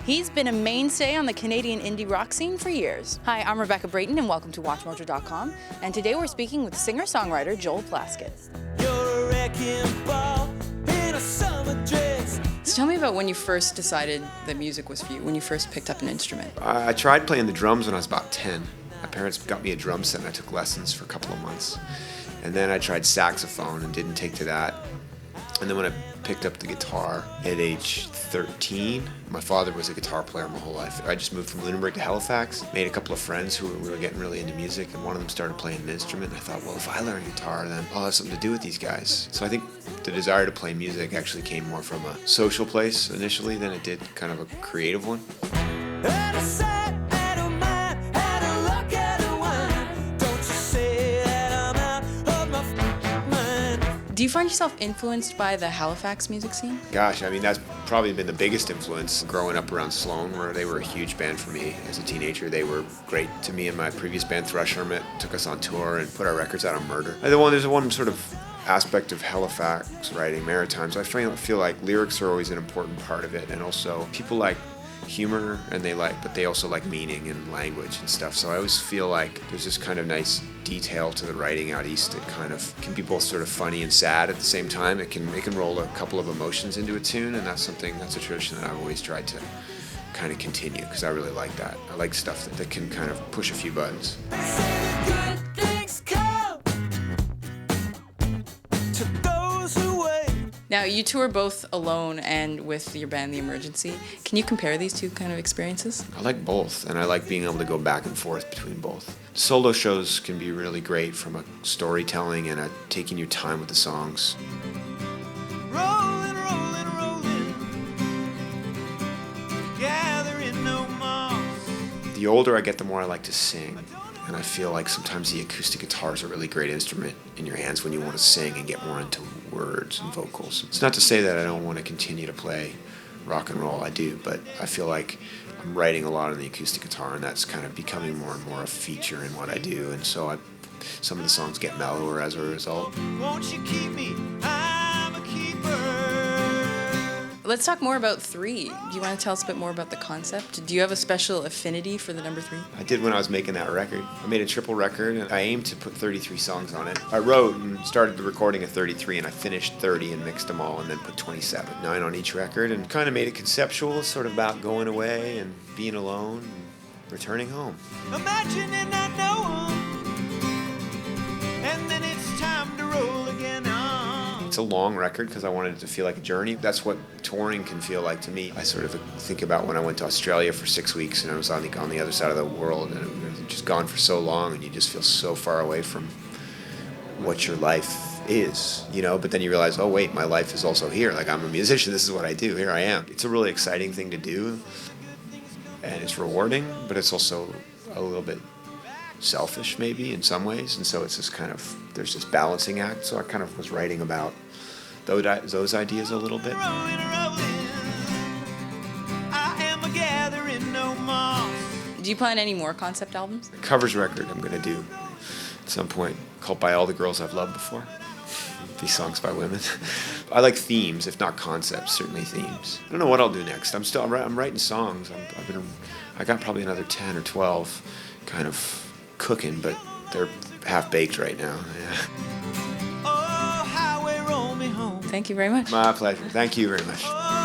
He's been a mainstay on the Canadian indie rock scene for years. Hi, I'm Rebecca Brayton and welcome to WatchMojo.com. And today we're speaking with singer-songwriter Joel Plaskett. You're a wrecking ball in a summer dress. So tell me about when you first decided that music was for you, when you first picked up an instrument. I tried playing the drums when I was about 10. My parents got me a drum set and I took lessons for a couple of months. And then I tried saxophone and didn't take to that. And then when I picked up the guitar at age 13, my father was a guitar player my whole life. I just moved from Lunenburg to Halifax, made a couple of friends who we were getting really into music, and one of them started playing an instrument. And I thought, well, if I learn guitar, then I'll have something to do with these guys. So I think the desire to play music actually came more from a social place initially than it did kind of a creative one. Do you find yourself influenced by the Halifax music scene? Gosh, I mean, that's probably been the biggest influence growing up around Sloan, where they were a huge band for me as a teenager. They were great to me and my previous band, Thrush, Hermit, took us on tour and put our records out on Murder. There's one sort of aspect of Halifax writing, Maritimes. I feel like lyrics are always an important part of it, and also people like humor but they also like meaning and language and stuff. So I always feel like there's this kind of nice detail to the writing out east that kind of can be both sort of funny and sad at the same time. It can roll a couple of emotions into a tune, and that's a tradition that I've always tried to kind of continue because I really like that. I like stuff that can kind of push a few buttons. Now, you tour both alone and with your band, The Emergency. Can you compare these two kind of experiences? I like both, and I like being able to go back and forth between both. Solo shows can be really great from a storytelling and taking your time with the songs. Rollin', rollin', rollin', gathering no moss. The older I get, the more I like to sing. And I feel like sometimes the acoustic guitar is a really great instrument in your hands when you want to sing and get more into words and vocals. It's not to say that I don't want to continue to play rock and roll, I do, but I feel like I'm writing a lot on the acoustic guitar, and that's kind of becoming more and more a feature in what I do, and so some of the songs get mellower as a result. Won't you keep me? I'm a keeper. Let's talk more about 3. Do you want to tell us a bit more about the concept? Do you have a special affinity for the number 3? I did when I was making that record. I made a triple record, and I aimed to put 33 songs on it. I wrote and started the recording at 33, and I finished 30 and mixed them all, and then put 27, 9 on each record, and kind of made it conceptual, sort of about going away and being alone and returning home. Imagining I know 'em, and then it's time to roll again on. It's a long record because I wanted it to feel like a journey. That's what touring can feel like to me. I sort of think about when I went to Australia for 6 weeks and I was on the other side of the world, and it was just gone for so long, and you just feel so far away from what your life is, but then you realize, oh wait, my life is also here. Like, I'm a musician, this is what I do, here I am. It's a really exciting thing to do, and it's rewarding, but it's also a little bit selfish maybe in some ways, and so it's this kind of, there's this balancing act. So I kind of was writing about those ideas a little bit. Rollin', rollin', I am a gathering no moss. Do you plan any more concept albums? A covers record I'm going to do at some point called By All the Girls I've Loved Before. These songs by women. I like themes, if not concepts, certainly themes. I don't know what I'll do next. I'm writing songs. I got probably another 10 or 12 kind of cooking, but they're half-baked right now. Yeah. Oh, highway, roll me home. Thank you very much. My pleasure. Thank you very much. Oh,